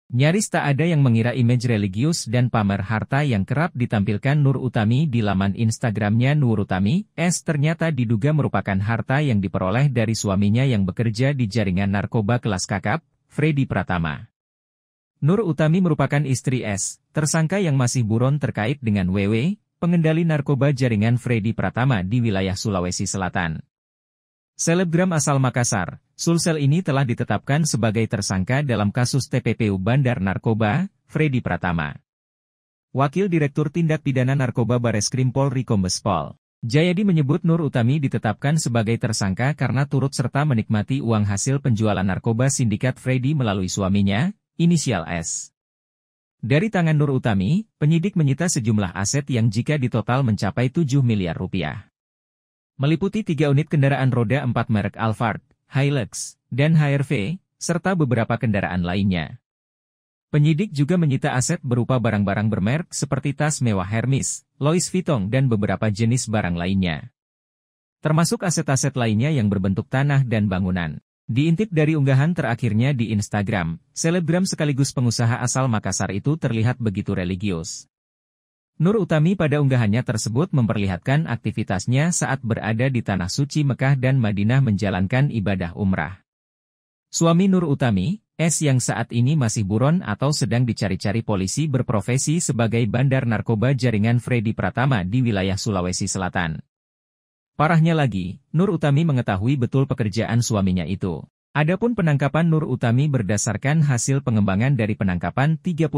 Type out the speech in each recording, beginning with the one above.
Nyaris tak ada yang mengira image religius dan pamer harta yang kerap ditampilkan Nur Utami di laman Instagramnya Nur Utami, ternyata diduga merupakan harta yang diperoleh dari suaminya yang bekerja di jaringan narkoba kelas kakap, Freddy Pratama. Nur Utami merupakan istri S, tersangka yang masih buron terkait dengan WW, pengendali narkoba jaringan Freddy Pratama di wilayah Sulawesi Selatan. Selebgram asal Makassar, Sulsel ini telah ditetapkan sebagai tersangka dalam kasus TPPU Bandar Narkoba, Freddy Pratama. Wakil Direktur Tindak Pidana Narkoba Bareskrim Polri Kombes Pol Jayadi menyebut Nur Utami ditetapkan sebagai tersangka karena turut serta menikmati uang hasil penjualan narkoba sindikat Freddy melalui suaminya, inisial S. Dari tangan Nur Utami, penyidik menyita sejumlah aset yang jika ditotal mencapai 7 miliar rupiah. Meliputi 3 unit kendaraan roda 4 merek Alphard, Hilux, dan HRV, serta beberapa kendaraan lainnya. Penyidik juga menyita aset berupa barang-barang bermerek seperti tas mewah Hermes, Louis Vuitton dan beberapa jenis barang lainnya. Termasuk aset-aset lainnya yang berbentuk tanah dan bangunan. Diintip dari unggahan terakhirnya di Instagram, selebgram sekaligus pengusaha asal Makassar itu terlihat begitu religius. Nur Utami pada unggahannya tersebut memperlihatkan aktivitasnya saat berada di Tanah Suci Mekah dan Madinah menjalankan ibadah umrah. Suami Nur Utami, S yang saat ini masih buron atau sedang dicari-cari polisi berprofesi sebagai bandar narkoba jaringan Freddy Pratama di wilayah Sulawesi Selatan. Parahnya lagi, Nur Utami mengetahui betul pekerjaan suaminya itu. Adapun penangkapan Nur Utami berdasarkan hasil pengembangan dari penangkapan 39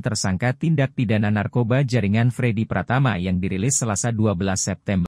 tersangka tindak pidana narkoba jaringan Freddy Pratama yang dirilis Selasa 12 September.